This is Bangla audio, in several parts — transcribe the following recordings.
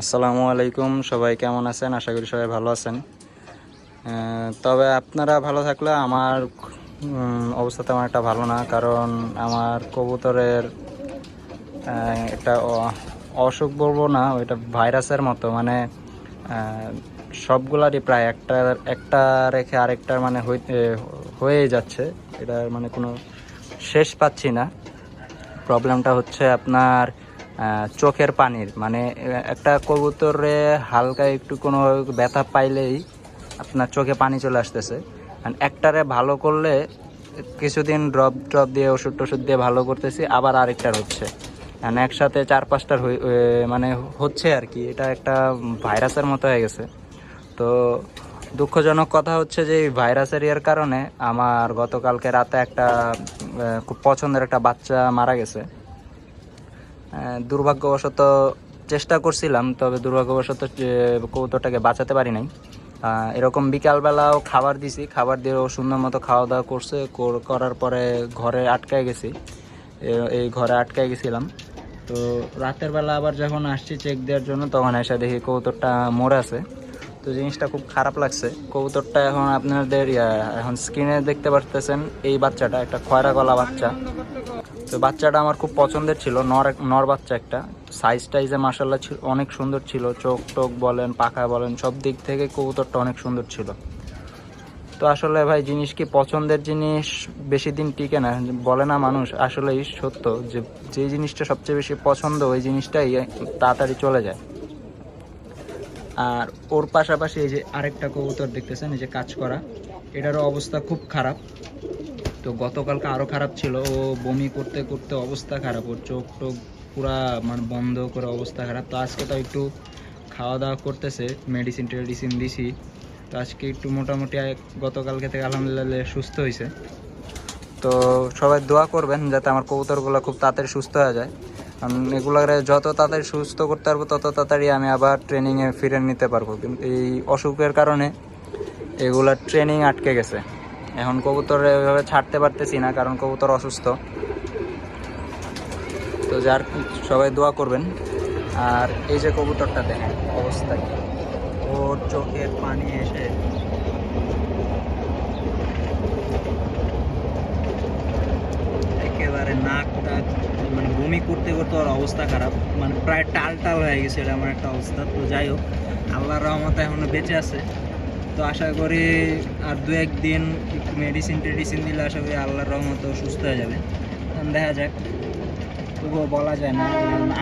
আসসালামু আলাইকুম, সবাই কেমন আছেন? আশা করি সবাই ভালো আছেন। তবে আপনারা ভালো থাকলে আমার অবস্থা তেমন একটা ভালো না, কারণ আমার কবুতরের একটা অসুখ বলবো না, ওইটা ভাইরাসের মতো, মানে সবগুলারই প্রায় একটা একটা রেখে আরেকটার মানে হয়ে যাচ্ছে। এটার মানে কোনো শেষ পাচ্ছি না। প্রবলেমটা হচ্ছে আপনার চোখের পানির, মানে একটা কবুতরে হালকা একটু কোনো ব্যথা পাইলেই আপনার চোখে পানি চলে আসতেছে। একটারে ভালো করলে কিছুদিন ড্রপ দিয়ে ওষুধ দিয়ে ভালো করতেছি, আবার আরেকটার হচ্ছে, একসাথে 4-5টার মানে হচ্ছে আর কি। এটা একটা ভাইরাসের মতো হয়ে গেছে। তো দুঃখজনক কথা হচ্ছে যে এই ভাইরাসের ইয়ের কারণে আমার গতকালকে রাতে একটা খুব পছন্দের একটা বাচ্চা মারা গেছে। দুর্ভাগ্যবশত চেষ্টা করছিলাম, তবে দুর্ভাগ্যবশত কবুতরটাকে বাঁচাতে পারি নাই। এরকম বিকালবেলাও খাবার দিছি, খাবার দিয়েও সুন্দর মতো খাওয়া দাওয়া করছে, করার পরে ঘরে আটকায় গেছি। এই ঘরে আটকায় গেছিলাম। তো রাতের বেলা আবার যখন আসছি চেক দেওয়ার জন্য, তখন এসে দেখি কবুতরটা মরে আছে। তো জিনিসটা খুব খারাপ লাগছে। কবুতরটা এখন আপনাদের এখন স্ক্রিনে দেখতে পারতেছেন, এই বাচ্চাটা একটা খয়রা গলা বাচ্চা। তো বাচ্চাটা আমার খুব পছন্দের ছিল, নর বাচ্চা একটা। সাইজে মাশাআল্লাহ অনেক সুন্দর ছিল, চোখ টোক বলেন, পাখা বলেন, সব দিক থেকে কবুতরটা অনেক সুন্দর ছিল। তো আসলে ভাই, জিনিস কি পছন্দের জিনিস বেশি দিন টিকে না, বলে না মানুষ, আসলেই সত্য যে জিনিসটা সবচেয়ে বেশি পছন্দ ওই জিনিসটাই তাড়াতাড়ি চলে যায়। আর ওর পাশাপাশি এই যে আরেকটা কবুতর দেখতেছেন, এই যে কাজ করা, এটারও অবস্থা খুব খারাপ। তো গতকালকে আরও খারাপ ছিল, ও বমি করতে করতে অবস্থা খারাপ, ওর চোখ টোক পুরা মানে বন্ধ করে অবস্থা খারাপ। তো আজকে তো একটু খাওয়া দাওয়া করতেছে, মেডিসিন দিছি। তো আজকে একটু মোটামুটি গতকালকে থেকে আলহামদুলিল্লাহ সুস্থ হয়েছে। তো সবাই দোয়া করবেন যাতে আমার কবুতরগুলো খুব তাড়াতাড়ি সুস্থ হয়ে যায়, কারণ এগুলোরে যত তাড়াতাড়ি সুস্থ করতে পারবো তত তাড়াতাড়ি আমি আবার ট্রেনিংয়ে ফিরে নিতে পারবো। কিন্তু এই অসুখের কারণে এগুলার ট্রেনিং আটকে গেছে। এখন কবুতর এভাবে ছাড়তে পারতেছি না, কারণ কবুতর অসুস্থ। তো সবাই দোয়া করবেন। আর এই যে কবুতরটা দেখেন অবস্থায়, ওর চোখের পানি এসে একেবারে নাক টাক মানে বমি করতে করতে ওর অবস্থা খারাপ, মানে প্রায় টাল হয়ে গেছে, এটা আমার একটা অবস্থা। তো যাই হোক, আল্লাহর রহমতে এখনো বেঁচে আছে। তো আশা করি আর 2-1 দিন একটু মেডিসিন দিলে আশা করি আল্লাহর রহমতে সুস্থ হয়ে যাবে। দেখা যাক, তবুও বলা যায় না,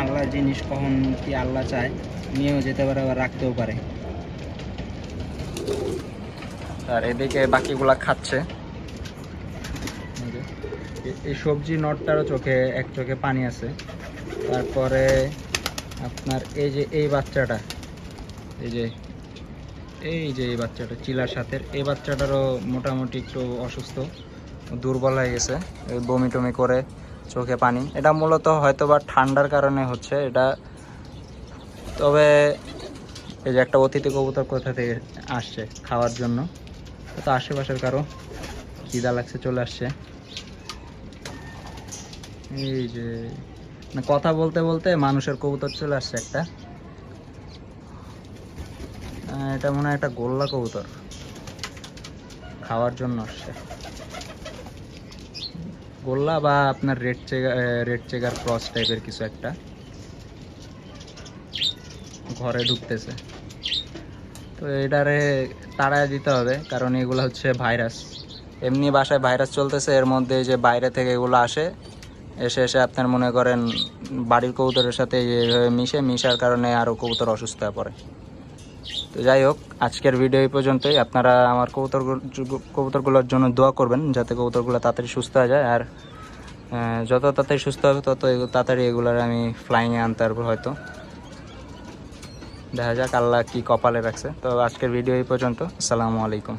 আল্লাহর জিনিস কখন কি আল্লাহ চায় নিয়েও যেতে পারে, আবার রাখতেও পারে। আর এদিকে বাকিগুলা খাচ্ছে। এই সবজি নটটারও এক চোখে পানি আছে। তারপরে আপনার এই যে এই বাচ্চাটা, এই বাচ্চাটা চিলার সাথে, এই বাচ্চাটারও মোটামুটি একটু অসুস্থ, দুর্বল হয়ে গেছে, বমি টমি করে চোখে পানি। এটা মূলত হয়তো বা ঠান্ডার কারণে হচ্ছে এটা। তবে এই যে একটা অতিথি কবুতর কোথা থেকে আসছে খাওয়ার জন্য, তো আশেপাশের কারো খিদা লাগছে, চলে আসছে। এই যে কথা বলতে বলতে মানুষের কবুতর চলে আসছে একটা। এটা মনে হয় একটা গোল্লা কবুতর, খাওয়ার জন্য আসছে। গোল্লা বা আপনার রেড চেগার ক্রস টাইপের কিছু একটা, ঘরে ঢুকতেছে। তো এটারে তাড়ায় দিতে হবে, কারণ এগুলো হচ্ছে ভাইরাস। এমনি বাসায় ভাইরাস চলতেছে, এর মধ্যে যে বাইরে থেকে এগুলো এসে আপনার মনে করেন বাড়ির কবুতরের সাথে মিশার কারণে আরও কবুতর অসুস্থ হয়ে পড়ে। তো যাই হোক, আজকের ভিডিও এই পর্যন্তই। আপনারা আমার কবুতরগুলোর জন্য দোয়া করবেন যাতে কবুতরগুলো তাড়াতাড়ি সুস্থ হয়ে যায়। আর যত তাড়াতাড়ি সুস্থ হবে তত তাড়াতাড়ি এগুলোর আমি ফ্লাইংয়ে আনতে পারবো হয়তো। দেখা যাক আল্লাহ কি কপালে রাখছে। তো আজকের ভিডিও এই পর্যন্ত। আসসালামু আলাইকুম।